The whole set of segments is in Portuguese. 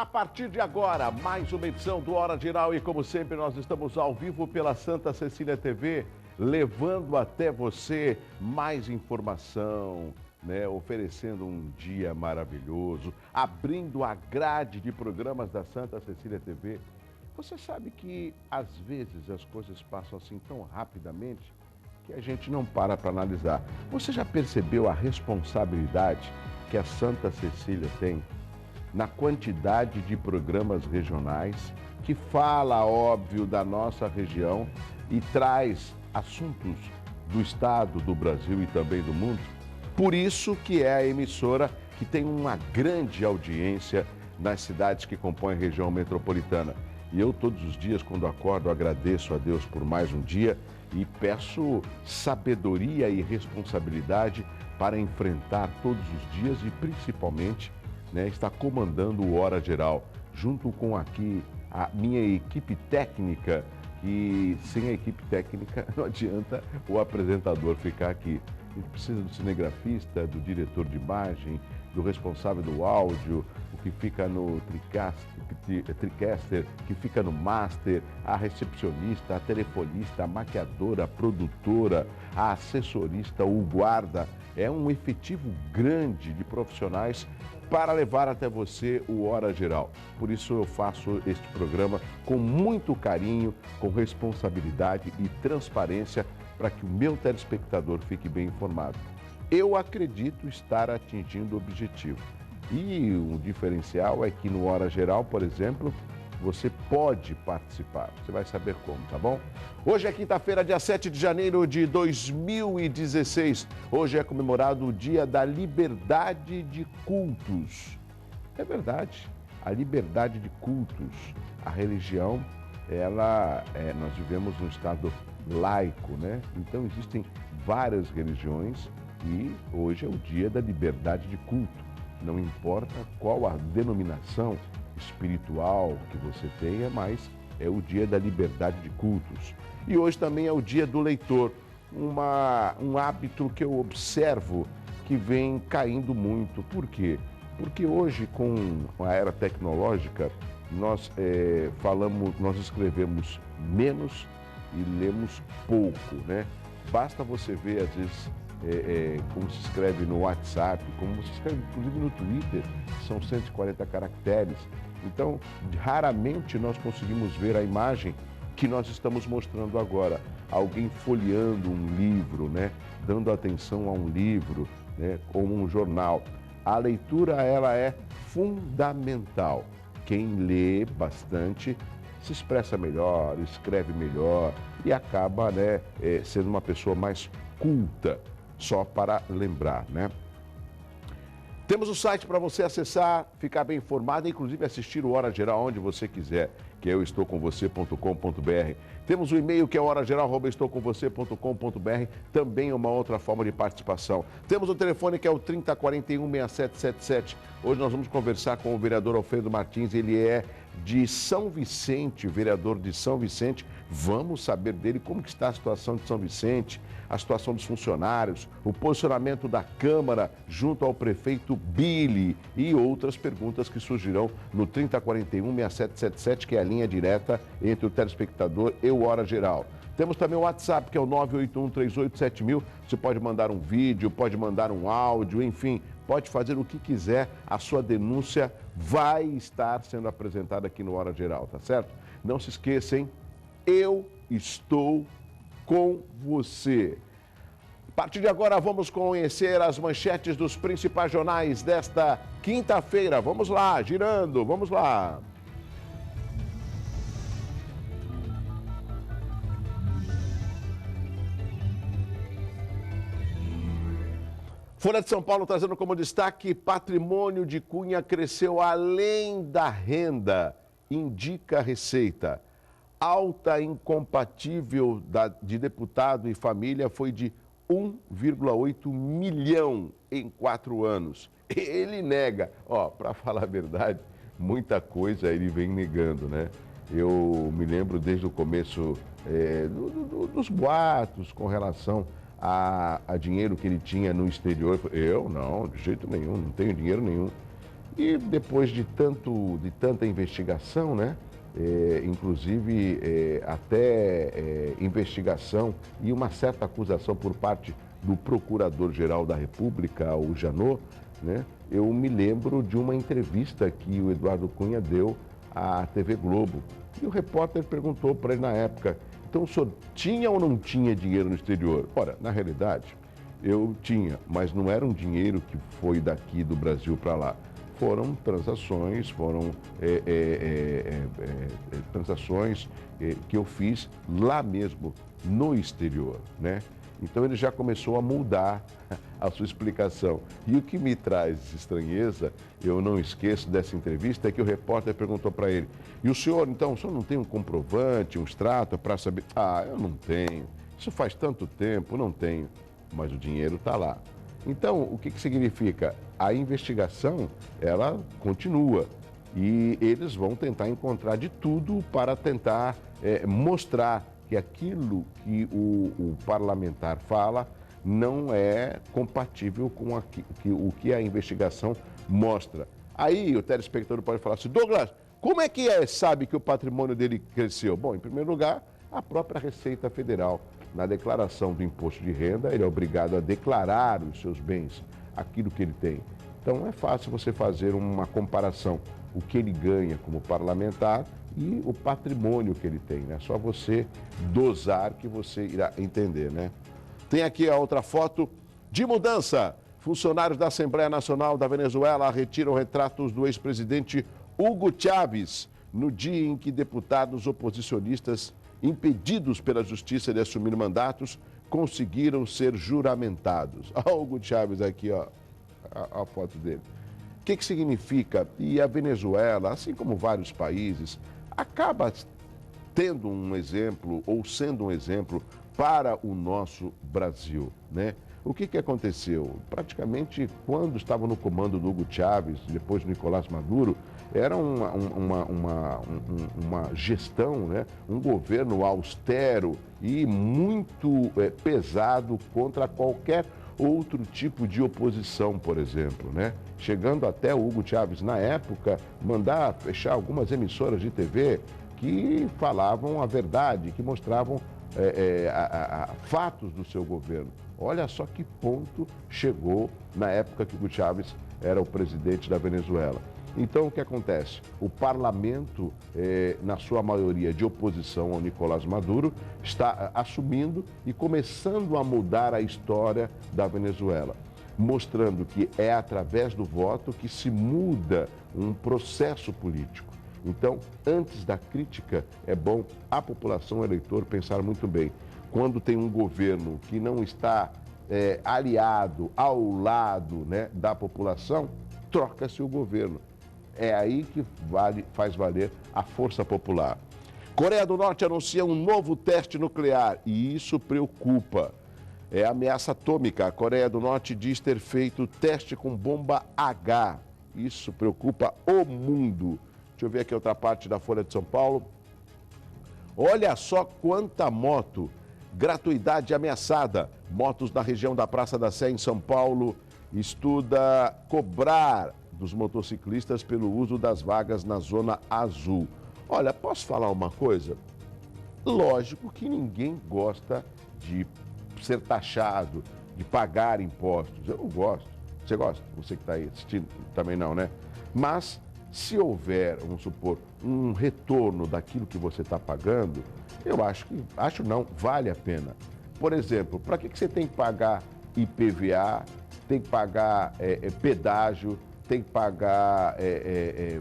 A partir de agora, mais uma edição do Hora Geral e, como sempre, nós estamos ao vivo pela Santa Cecília TV, levando até você mais informação, né? Oferecendo um dia maravilhoso, abrindo a grade de programas da Santa Cecília TV. Você sabe que, às vezes, as coisas passam assim tão rapidamente que a gente não para analisar. Você já percebeu a responsabilidade que a Santa Cecília tem na quantidade de programas regionais, que fala, óbvio, da nossa região e traz assuntos do estado, do Brasil e também do mundo? Por isso que é a emissora que tem uma grande audiência nas cidades que compõem a região metropolitana. E eu, todos os dias, quando acordo, agradeço a Deus por mais um dia e peço sabedoria e responsabilidade para enfrentar todos os dias e, principalmente, está comandando o Hora Geral, junto com aqui a minha equipe técnica, e sem a equipe técnica não adianta o apresentador ficar aqui. A gente precisa do cinegrafista, do diretor de imagem, do responsável do áudio, o que fica no TriCaster, que fica no Master, a recepcionista, a telefonista, a maquiadora, a produtora, a assessorista, o guarda. É um efetivo grande de profissionais para levar até você o Hora Geral. Por isso eu faço este programa com muito carinho, com responsabilidade e transparência para que o meu telespectador fique bem informado. Eu acredito estar atingindo o objetivo. E um diferencial é que no Hora Geral, por exemplo, você pode participar. Você vai saber como, tá bom? Hoje é quinta-feira, dia 7 de janeiro de 2016. Hoje é comemorado o Dia da Liberdade de Cultos. É verdade, a liberdade de cultos. A religião, nós vivemos num estado laico, né? Então existem várias religiões e hoje é o Dia da Liberdade de Culto. Não importa qual a denominação espiritual que você tenha, mas é o Dia da Liberdade de Cultos. E hoje também é o Dia do Leitor, um hábito que eu observo que vem caindo muito. Por quê? Porque hoje, com a era tecnológica, nós escrevemos menos e lemos pouco, né? Basta você ver, às vezes, como se escreve no WhatsApp, como se escreve inclusive no Twitter, são 140 caracteres. Então, raramente nós conseguimos ver a imagem que nós estamos mostrando agora. Alguém folheando um livro, né? Dando atenção a um livro, né? Ou um jornal. A leitura, ela é fundamental. Quem lê bastante se expressa melhor, escreve melhor e acaba, sendo uma pessoa mais culta. Só para lembrar, né? Temos o site para você acessar, ficar bem informado e inclusive assistir o Hora Geral onde você quiser, que é euestoucomvocê.com.br. Temos o e-mail que é horageral@estoucomvocê.com.br, também uma outra forma de participação. Temos o telefone que é o 3041-6777. Hoje nós vamos conversar com o vereador Alfredo Martins, ele é de São Vicente, vereador de São Vicente. Vamos saber dele como que está a situação de São Vicente, a situação dos funcionários, o posicionamento da Câmara junto ao prefeito Billy e outras perguntas que surgirão no 3041-6777, que é a linha direta entre o telespectador e o Hora Geral. Temos também o WhatsApp, que é o 981-387000. Você pode mandar um vídeo, pode mandar um áudio, enfim, pode fazer o que quiser. A sua denúncia vai estar sendo apresentada aqui no Hora Geral, tá certo? Não se esqueça, hein? Eu estou com você. A partir de agora, vamos conhecer as manchetes dos principais jornais desta quinta-feira. Vamos lá, girando, vamos lá. Folha de São Paulo trazendo como destaque: patrimônio de Cunha cresceu além da renda, indica a Receita. Alta incompatível de deputado e família foi de 1,8 milhão em 4 anos. Ele nega. Para falar a verdade, muita coisa ele vem negando, né? Eu me lembro desde o começo dos boatos com relação a dinheiro que ele tinha no exterior. Eu não, de jeito nenhum, não tenho dinheiro nenhum. E depois de tanta investigação, né? Inclusive até investigação e uma certa acusação por parte do Procurador-Geral da República, o Janot, né? Eu me lembro de uma entrevista que o Eduardo Cunha deu à TV Globo. E o repórter perguntou para ele na época, então o senhor tinha ou não tinha dinheiro no exterior? Ora, na realidade, eu tinha, mas não era um dinheiro que foi daqui do Brasil para lá. Foram transações, transações que eu fiz lá mesmo, no exterior, né? Então ele já começou a mudar a sua explicação. E o que me traz estranheza, eu não esqueço dessa entrevista, é que o repórter perguntou para ele, e o senhor, então, o senhor não tem um comprovante, um extrato para saber? Ah, eu não tenho. Isso faz tanto tempo, não tenho. Mas o dinheiro está lá. Então, o que significa? A investigação, ela continua e eles vão tentar encontrar de tudo para tentar mostrar que aquilo que o parlamentar fala não é compatível com o que a investigação mostra. Aí o telespectador pode falar assim, Douglas, como é que sabe que o patrimônio dele cresceu? Bom, em primeiro lugar, a própria Receita Federal. Na declaração do imposto de renda, ele é obrigado a declarar os seus bens, aquilo que ele tem. Então é fácil você fazer uma comparação, o que ele ganha como parlamentar e o patrimônio que ele tem, né? Só você dosar que você irá entender, né? Tem aqui a outra foto de mudança. Funcionários da Assembleia Nacional da Venezuela retiram retratos do ex-presidente Hugo Chávez no dia em que deputados oposicionistas impedidos pela justiça de assumir mandatos, conseguiram ser juramentados. Olha o Hugo Chávez aqui, ó, a foto dele. O que significa? E a Venezuela, assim como vários países, acaba tendo um exemplo ou sendo um exemplo para o nosso Brasil, né? O que aconteceu? Praticamente, quando estava no comando do Hugo Chávez, depois do Nicolás Maduro, era uma gestão, né? Um governo austero e muito pesado contra qualquer outro tipo de oposição, por exemplo, né? Chegando até o Hugo Chávez, na época, mandar fechar algumas emissoras de TV que falavam a verdade, que mostravam fatos do seu governo. Olha só que ponto chegou na época que o Hugo Chávez era o presidente da Venezuela. Então, o que acontece? O parlamento, na sua maioria de oposição ao Nicolás Maduro, está assumindo e começando a mudar a história da Venezuela, mostrando que é através do voto que se muda um processo político. Então, antes da crítica, é bom a população, o eleitor, pensar muito bem. Quando tem um governo que não está aliado ao lado, né, da população, troca-se o governo. É aí que faz valer a força popular. Coreia do Norte anuncia um novo teste nuclear e isso preocupa. É ameaça atômica. A Coreia do Norte diz ter feito teste com bomba H. Isso preocupa o mundo. Deixa eu ver aqui outra parte da Folha de São Paulo. Olha só quanta moto. Gratuidade ameaçada. Motos na região da Praça da Sé, em São Paulo, estuda cobrar dos motociclistas pelo uso das vagas na Zona Azul. Olha, posso falar uma coisa? Lógico que ninguém gosta de ser taxado, de pagar impostos. Eu não gosto. Você gosta? Você que está aí assistindo também não, né? Mas se houver, vamos supor, um retorno daquilo que você está pagando, eu acho não, vale a pena. Por exemplo, para que você tem que pagar IPVA, tem que pagar pedágio, tem que pagar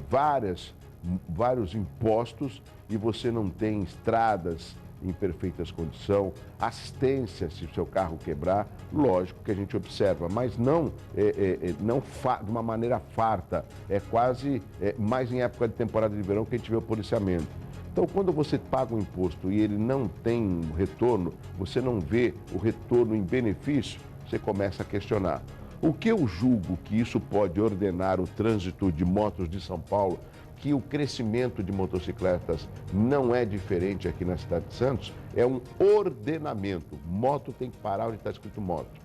vários impostos e você não tem estradas em perfeitas condições, assistência se o seu carro quebrar, lógico que a gente observa, mas não de uma maneira farta, quase mais em época de temporada de verão que a gente vê o policiamento. Então, quando você paga um imposto e ele não tem retorno, você não vê o retorno em benefício, você começa a questionar. O que eu julgo que isso pode ordenar o trânsito de motos de São Paulo, que o crescimento de motocicletas não é diferente aqui na cidade de Santos, é um ordenamento. Moto tem que parar onde está escrito moto.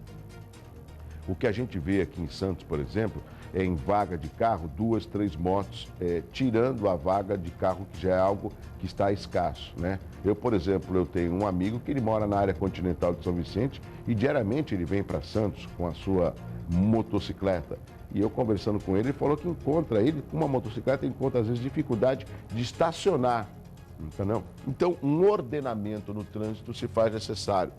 O que a gente vê aqui em Santos, por exemplo, em vaga de carro, 2, 3 motos, tirando a vaga de carro, que já é algo que está escasso, né? Eu, por exemplo, eu tenho um amigo que ele mora na área continental de São Vicente e diariamente ele vem para Santos com a sua motocicleta. E eu conversando com ele, ele falou que encontra ele com uma motocicleta, encontra às vezes dificuldade de estacionar, entendeu? Então, um ordenamento no trânsito se faz necessário.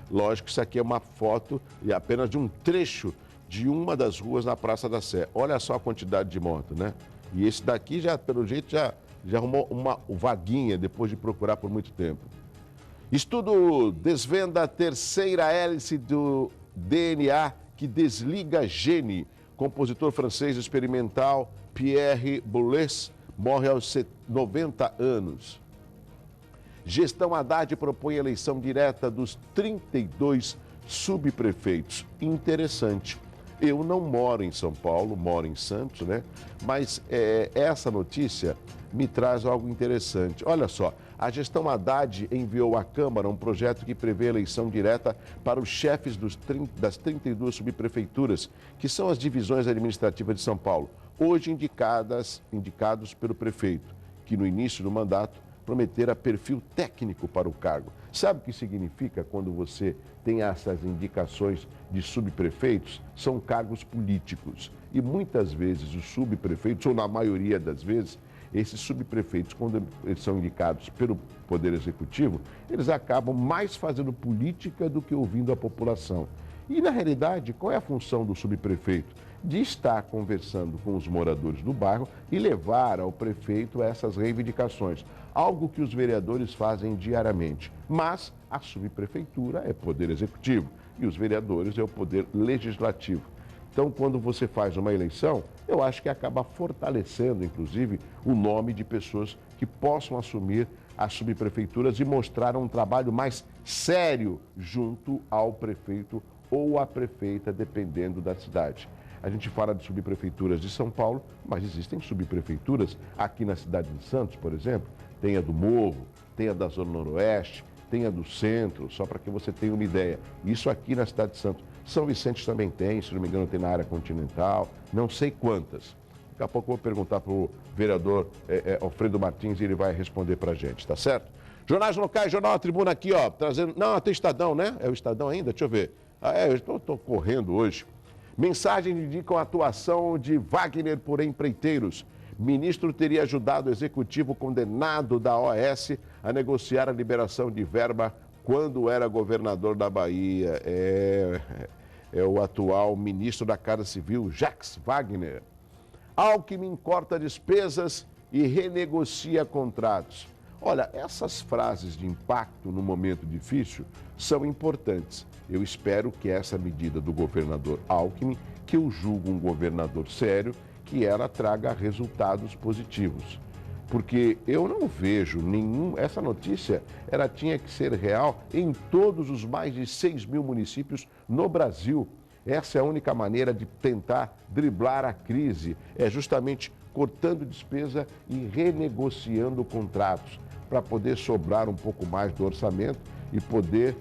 Lógico que isso aqui é uma foto e apenas de um trecho de uma das ruas na Praça da Sé. Olha só a quantidade de moto, né? E esse daqui já, pelo jeito, já arrumou uma vaguinha depois de procurar por muito tempo. Estudo desvenda a terceira hélice do DNA que desliga gene. Compositor francês experimental Pierre Boulez morre aos 90 anos. Gestão Haddad propõe eleição direta dos 32 subprefeitos. Interessante. Eu não moro em São Paulo, moro em Santos, né? Mas essa notícia me traz algo interessante. Olha só, a gestão Haddad enviou à Câmara um projeto que prevê eleição direta para os chefes das 32 subprefeituras, que são as divisões administrativas de São Paulo, hoje indicados pelo prefeito, que no início do mandato prometera perfil técnico para o cargo. Sabe o que significa quando você tem essas indicações de subprefeitos? São cargos políticos. E muitas vezes os subprefeitos, ou na maioria das vezes, esses subprefeitos, quando eles são indicados pelo Poder Executivo, eles acabam mais fazendo política do que ouvindo a população. E, na realidade, qual é a função do subprefeito? De estar conversando com os moradores do bairro e levar ao prefeito essas reivindicações, algo que os vereadores fazem diariamente. Mas a subprefeitura é poder executivo e os vereadores é o poder legislativo. Então, quando você faz uma eleição, eu acho que acaba fortalecendo, inclusive, o nome de pessoas que possam assumir as subprefeituras e mostrar um trabalho mais sério junto ao prefeito ou à prefeita, dependendo da cidade. A gente fala de subprefeituras de São Paulo, mas existem subprefeituras aqui na cidade de Santos, por exemplo. Tem a do Morro, tem a da Zona Noroeste, tem a do Centro, só para que você tenha uma ideia. Isso aqui na cidade de Santos. São Vicente também tem, se não me engano, tem na área continental, não sei quantas. Daqui a pouco eu vou perguntar para o vereador Alfredo Martins e ele vai responder para a gente, tá certo? Jornais locais, Jornal A Tribuna aqui, ó, trazendo... Não, tem Estadão, né? É o Estadão ainda? Deixa eu ver. Eu estou correndo hoje. Mensagens indicam a atuação de Wagner por empreiteiros. Ministro teria ajudado o executivo condenado da OAS a negociar a liberação de verba quando era governador da Bahia. É o atual ministro da Casa Civil, Jacques Wagner. Alckmin corta despesas e renegocia contratos. Olha, essas frases de impacto no momento difícil são importantes. Eu espero que essa medida do governador Alckmin, que eu julgo um governador sério, que ela traga resultados positivos. Porque eu não vejo nenhum... Essa notícia, ela tinha que ser real em todos os mais de 6 mil municípios no Brasil. Essa é a única maneira de tentar driblar a crise, é justamente cortando despesa e renegociando contratos, para poder sobrar um pouco mais do orçamento e poder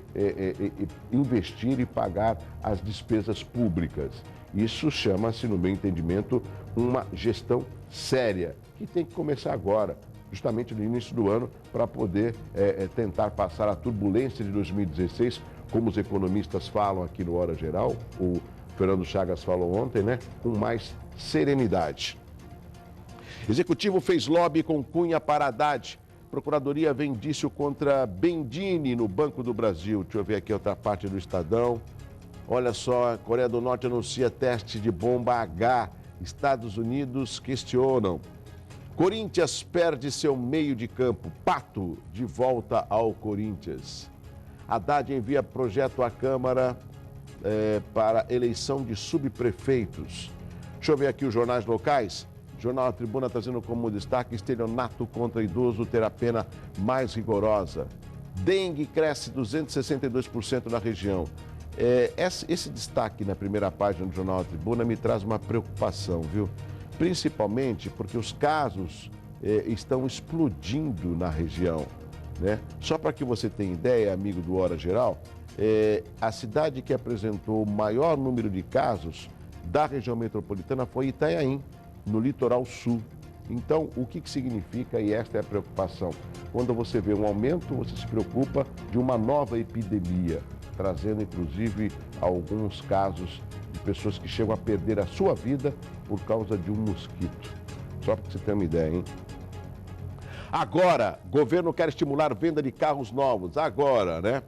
investir e pagar as despesas públicas. Isso chama-se, no meu entendimento, uma gestão séria, que tem que começar agora, justamente no início do ano, para poder tentar passar a turbulência de 2016, como os economistas falam aqui no Hora Geral, o Fernando Chagas falou ontem, né, com mais serenidade. Executivo fez lobby com Cunha para Haddad. Procuradoria vê indício contra Bendini no Banco do Brasil. Deixa eu ver aqui outra parte do Estadão. Olha só, Coreia do Norte anuncia teste de bomba H. Estados Unidos questionam. Corinthians perde seu meio de campo. Pato de volta ao Corinthians. Haddad envia projeto à Câmara para eleição de subprefeitos. Deixa eu ver aqui os jornais locais. Jornal A Tribuna trazendo como destaque: estelionato contra idoso terá pena mais rigorosa. Dengue cresce 262% na região. Esse destaque na primeira página do Jornal A Tribuna me traz uma preocupação, viu? Principalmente porque os casos estão explodindo na região, né? Só para que você tenha ideia, amigo do Hora Geral, a cidade que apresentou o maior número de casos da região metropolitana foi Itanhaém, no litoral sul. Então, o que significa, e esta é a preocupação, quando você vê um aumento, você se preocupa de uma nova epidemia, trazendo inclusive alguns casos de pessoas que chegam a perder a sua vida por causa de um mosquito. Só para você ter uma ideia, hein? Agora, governo quer estimular venda de carros novos. Agora, né?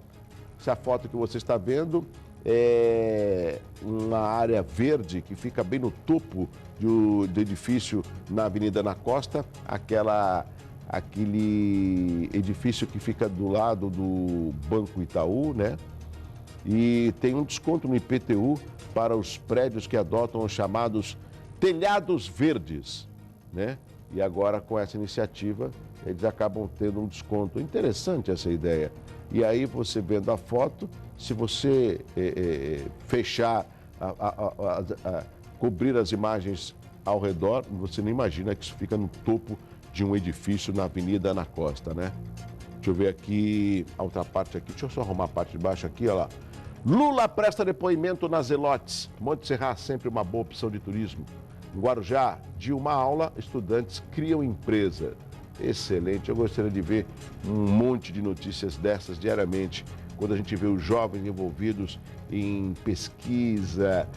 Essa foto que você está vendo é uma área verde que fica bem no topo do edifício na Avenida Ana Costa, aquele edifício que fica do lado do Banco Itaú, né? E tem um desconto no IPTU para os prédios que adotam os chamados telhados verdes, né? E agora, com essa iniciativa, eles acabam tendo um desconto. Interessante essa ideia. E aí, você vendo a foto, se você fechar, cobrir as imagens ao redor, você não imagina que isso fica no topo de um edifício na Avenida Ana Costa, né? Deixa eu ver aqui, a outra parte aqui. Deixa eu só arrumar a parte de baixo aqui, olha lá. Lula presta depoimento nas Zelotes. Monte Serra, sempre uma boa opção de turismo. Em Guarujá, de uma aula, estudantes criam empresa. Excelente, eu gostaria de ver um monte de notícias dessas diariamente, quando a gente vê os jovens envolvidos em pesquisa,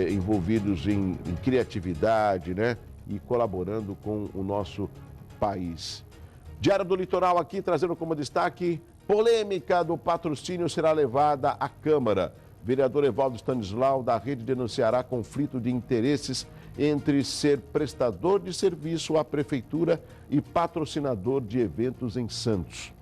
envolvidos em criatividade, né? E colaborando com o nosso país. Diário do Litoral aqui, trazendo como destaque, polêmica do patrocínio será levada à Câmara. Vereador Evaldo Stanislau, da Rede, denunciará conflito de interesses entre ser prestador de serviço à Prefeitura e patrocinador de eventos em Santos.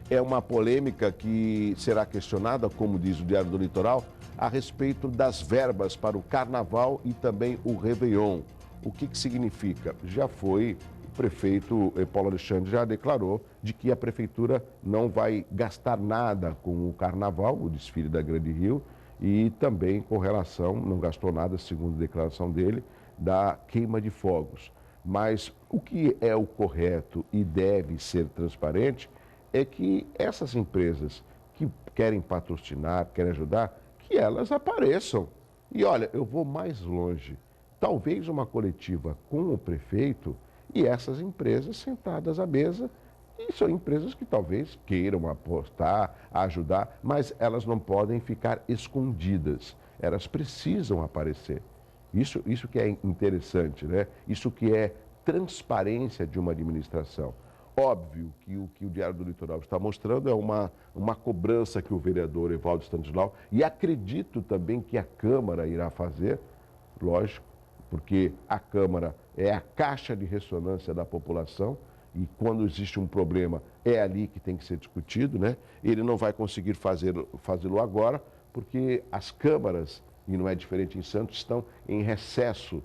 É uma polêmica que será questionada, como diz o Diário do Litoral, a respeito das verbas para o Carnaval e também o Réveillon. O que significa? Já foi, o prefeito Paulo Alexandre já declarou de que a Prefeitura não vai gastar nada com o Carnaval, o desfile da Grande Rio, e também com relação, não gastou nada, segundo a declaração dele, da queima de fogos. Mas o que é o correto e deve ser transparente é que essas empresas que querem patrocinar, querem ajudar, que elas apareçam. E olha, eu vou mais longe. Talvez uma coletiva com o prefeito e essas empresas sentadas à mesa. E são empresas que talvez queiram apostar, ajudar, mas elas não podem ficar escondidas. Elas precisam aparecer. Isso que é interessante, né? Isso que é transparência de uma administração. Óbvio que o Diário do Litoral está mostrando é uma cobrança que o vereador Evaldo Stanislau, e acredito também que a Câmara irá fazer, lógico, porque a Câmara é a caixa de ressonância da população, e quando existe um problema, é ali que tem que ser discutido, né? Ele não vai conseguir fazê-lo agora, porque as câmaras, e não é diferente em Santos, estão em recesso,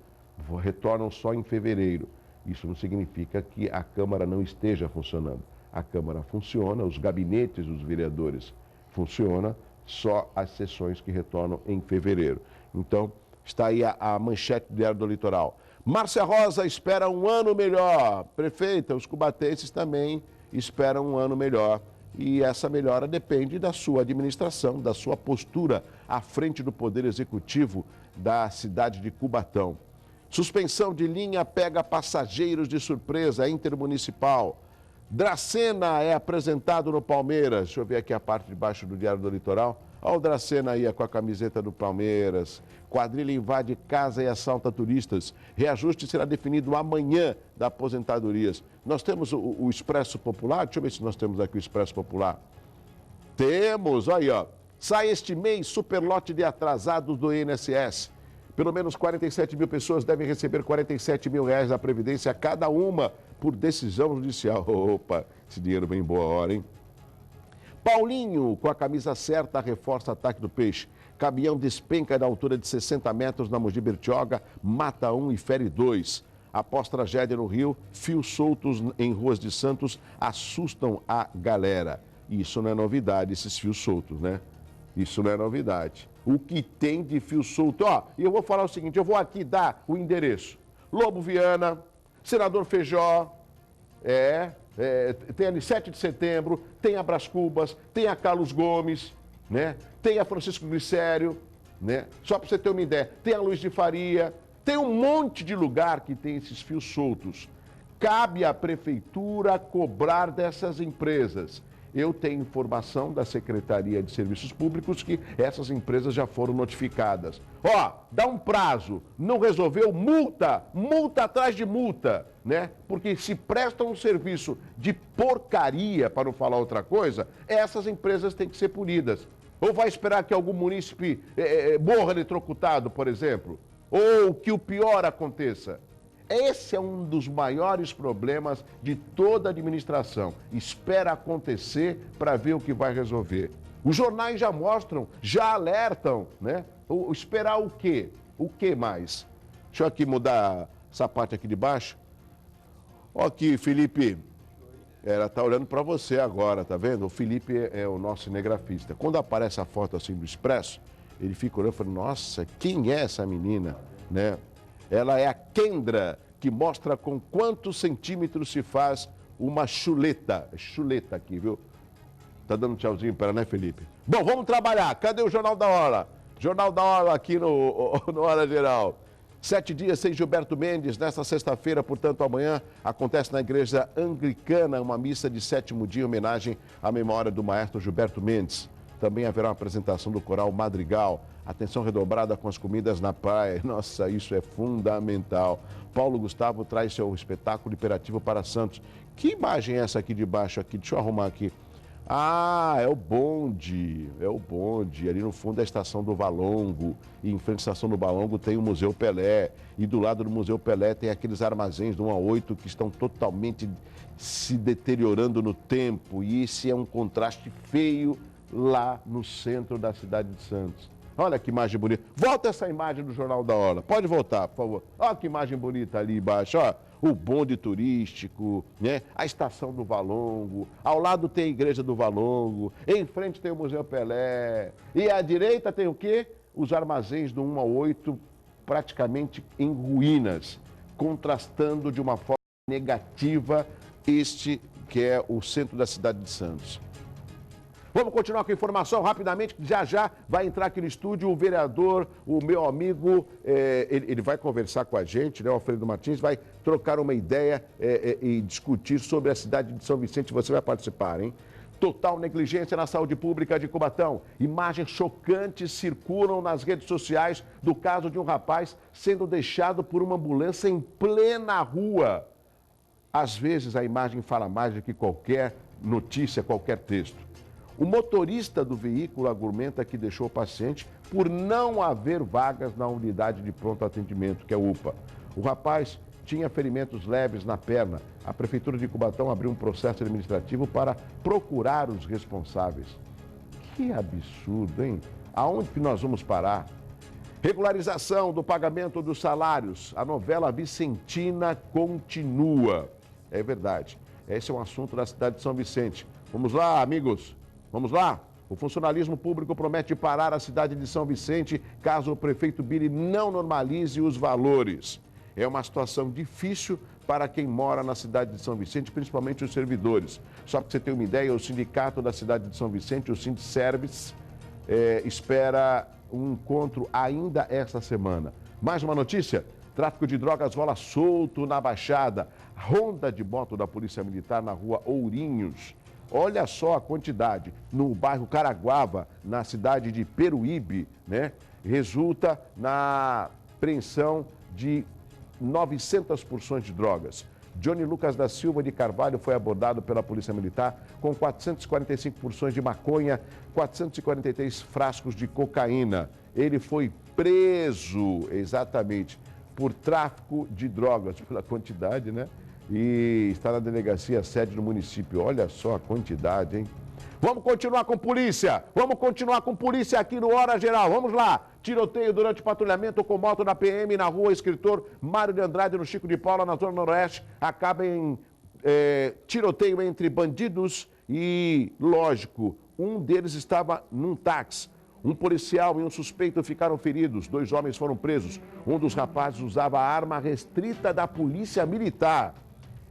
retornam só em fevereiro. Isso não significa que a Câmara não esteja funcionando. A Câmara funciona, os gabinetes dos vereadores funcionam, só as sessões que retornam em fevereiro. Então, está aí a manchete do Diário do Litoral. Márcia Rosa espera um ano melhor. Prefeita, os cubatenses também esperam um ano melhor. E essa melhora depende da sua administração, da sua postura à frente do Poder Executivo da cidade de Cubatão. Suspensão de linha pega passageiros de surpresa intermunicipal. Dracena é apresentado no Palmeiras. Deixa eu ver aqui a parte de baixo do Diário do Litoral. Olha o Dracena aí com a camiseta do Palmeiras. Quadrilha invade casa e assalta turistas. Reajuste será definido amanhã da aposentadorias. Nós temos o Expresso Popular. Deixa eu ver se nós temos aqui o Expresso Popular. Temos, aí ó. Sai este mês superlote de atrasados do INSS. Pelo menos 47 mil pessoas devem receber 47 mil reais da Previdência, cada uma por decisão judicial. Opa, esse dinheiro vem em boa hora, hein? Paulinho, com a camisa certa, reforça ataque do peixe. Caminhão despenca da altura de 60 metros na Mogi Bertioga, mata um e fere dois. Após tragédia no Rio, fios soltos em ruas de Santos assustam a galera. Isso não é novidade, esses fios soltos, né? Isso não é novidade. O que tem de fio solto? Ó, e eu vou falar o seguinte, eu vou aqui dar o endereço. Lobo Viana, Senador Feijó, tem ali 7 de setembro, tem a Brás Cubas, tem a Carlos Gomes, né? Tem a Francisco Glicério, né? Só para você ter uma ideia, tem a Luz de Faria, tem um monte de lugar que tem esses fios soltos. Cabe à prefeitura cobrar dessas empresas. Eu tenho informação da Secretaria de Serviços Públicos que essas empresas já foram notificadas. Ó, dá um prazo, não resolveu, multa, multa atrás de multa, né? Porque se prestam um serviço de porcaria, para não falar outra coisa, essas empresas têm que ser punidas. Ou vai esperar que algum munícipe morra eletrocutado, por exemplo? Ou que o pior aconteça? Esse é um dos maiores problemas de toda a administração. Espera acontecer para ver o que vai resolver. Os jornais já mostram, já alertam, né? Esperar o quê? O que mais? Deixa eu aqui mudar essa parte aqui de baixo. Ó aqui, Felipe. Ela tá olhando para você agora, tá vendo? O Felipe é o nosso cinegrafista. Quando aparece a foto assim do Expresso, ele fica olhando e fala, nossa, quem é essa menina, né? Ela é a Kendra, que mostra com quantos centímetros se faz uma chuleta. Chuleta aqui, viu? Tá dando tchauzinho para ela, né, Felipe? Bom, vamos trabalhar. Cadê o Jornal da Hora? Jornal da Hora aqui no Hora Geral. 7 dias sem Gilberto Mendes. Nesta sexta-feira, portanto, amanhã, acontece na Igreja Anglicana uma missa de 7º dia em homenagem à memória do maestro Gilberto Mendes. Também haverá uma apresentação do coral Madrigal. Atenção redobrada com as comidas na praia. Nossa, isso é fundamental. Paulo Gustavo traz seu espetáculo imperativo para Santos. Que imagem é essa aqui de baixo? Aqui? Deixa eu arrumar aqui. Ah, é o bonde. É o bonde. Ali no fundo é a Estação do Valongo. E em frente à Estação do Valongo tem o Museu Pelé. E do lado do Museu Pelé tem aqueles armazéns do 1 a 8 que estão totalmente se deteriorando no tempo. E esse é um contraste feio lá no centro da cidade de Santos. Olha que imagem bonita. Volta essa imagem do Jornal da Hora. Pode voltar, por favor. Olha que imagem bonita ali embaixo, ó. O bonde turístico, né? A Estação do Valongo. Ao lado tem a Igreja do Valongo. Em frente tem o Museu Pelé. E à direita tem o quê? Os armazéns do 1 a 8 praticamente em ruínas, contrastando de uma forma negativa este que é o centro da cidade de Santos. Vamos continuar com a informação rapidamente, que já vai entrar aqui no estúdio o vereador, o meu amigo, ele vai conversar com a gente, né, o Alfredo Martins, vai trocar uma ideia e discutir sobre a cidade de São Vicente. Você vai participar, hein? Total negligência na saúde pública de Cubatão. Imagens chocantes circulam nas redes sociais do caso de um rapaz sendo deixado por uma ambulância em plena rua. Às vezes a imagem fala mais do que qualquer notícia, qualquer texto. O motorista do veículo argumenta que deixou o paciente por não haver vagas na unidade de pronto atendimento, que é a UPA. O rapaz tinha ferimentos leves na perna. A Prefeitura de Cubatão abriu um processo administrativo para procurar os responsáveis. Que absurdo, hein? Aonde que nós vamos parar? Regularização do pagamento dos salários. A novela Vicentina continua. É verdade. Esse é um assunto da cidade de São Vicente. Vamos lá, amigos. Vamos lá? O funcionalismo público promete parar a cidade de São Vicente caso o prefeito Biri não normalize os valores. É uma situação difícil para quem mora na cidade de São Vicente, principalmente os servidores. Só para você ter uma ideia, o sindicato da cidade de São Vicente, o Sindservice, espera um encontro ainda esta semana. Mais uma notícia? Tráfico de drogas rola solto na Baixada. Ronda de moto da Polícia Militar na rua Ourinhos. Olha só a quantidade. No bairro Caraguava, na cidade de Peruíbe, né? Resulta na apreensão de 900 porções de drogas. Johnny Lucas da Silva de Carvalho foi abordado pela Polícia Militar com 445 porções de maconha, 443 frascos de cocaína. Ele foi preso, exatamente, por tráfico de drogas, pela quantidade, né? E está na delegacia sede do município. Olha só a quantidade, hein? Vamos continuar com polícia. Vamos continuar com polícia aqui no Hora Geral. Vamos lá. Tiroteio durante patrulhamento com moto da PM na rua Escritor Mário de Andrade, no Chico de Paula, na Zona Noroeste. Acaba em tiroteio entre bandidos e, lógico, um deles estava num táxi. Um policial e um suspeito ficaram feridos. 2 homens foram presos. Um dos rapazes usava a arma restrita da Polícia Militar.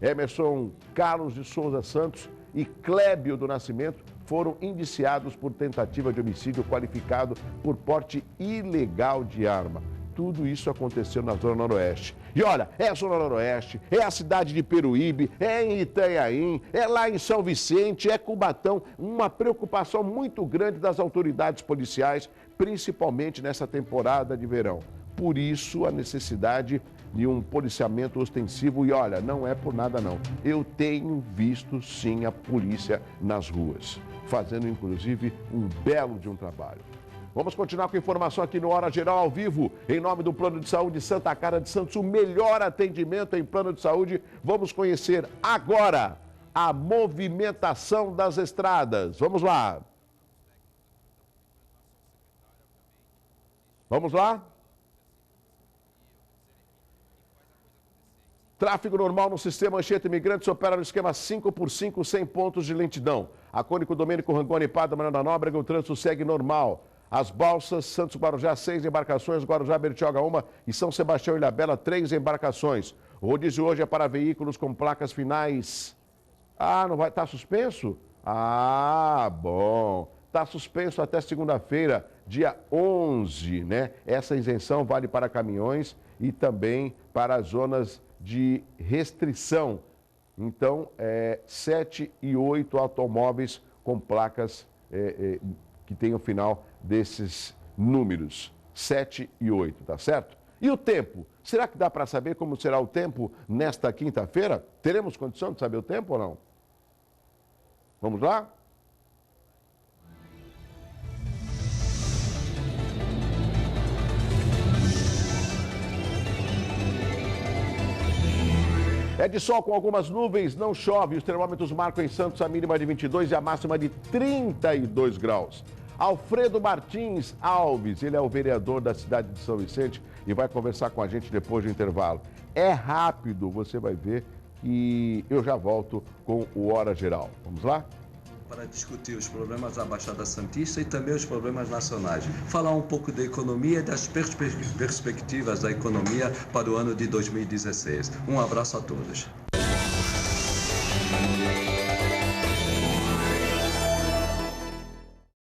Emerson Carlos de Souza Santos e Clébio do Nascimento foram indiciados por tentativa de homicídio qualificado por porte ilegal de arma. Tudo isso aconteceu na Zona Noroeste. E olha, é a Zona Noroeste, é a cidade de Peruíbe, é em Itanhaém, é lá em São Vicente, é Cubatão. Uma preocupação muito grande das autoridades policiais, principalmente nessa temporada de verão. Por isso, a necessidade de um policiamento ostensivo. E olha, não é por nada não. Eu tenho visto sim a polícia nas ruas, fazendo inclusive um belo de um trabalho. Vamos continuar com informação aqui no Hora Geral ao vivo. Em nome do Plano de Saúde Santa Cara de Santos, o melhor atendimento em plano de saúde. Vamos conhecer agora a movimentação das estradas. Vamos lá. Vamos lá? Tráfego normal no sistema Anchieta Imigrantes opera no esquema 5x5, 100 pontos de lentidão. A Cônico Domênico Rangoni Pada, Manuel da Nóbrega, o trânsito segue normal. As Balsas, Santos Guarujá, 6 embarcações, Guarujá, Bertioga, 1 e São Sebastião e Ilhabela, 3 embarcações. O rodízio hoje é para veículos com placas finais. Ah, não vai estar suspenso? Ah, bom. Está suspenso até segunda-feira, dia 11, né? Essa isenção vale para caminhões e também para as zonas de restrição. Então, 7 e 8 automóveis com placas que tem o final desses números, 7 e 8, tá certo? E o tempo? Será que dá para saber como será o tempo nesta quinta-feira? Teremos condição de saber o tempo ou não? Vamos lá? É de sol com algumas nuvens, não chove. Os termômetros marcam em Santos a mínima de 22 e a máxima de 32 graus. Alfredo Martins Alves, ele é o vereador da cidade de São Vicente e vai conversar com a gente depois do intervalo. É rápido, você vai ver, e eu já volto com o Hora Geral. Vamos lá? Para discutir os problemas da Baixada Santista e também os problemas nacionais. Falar um pouco da economia e das perspectivas da economia para o ano de 2016. Um abraço a todos.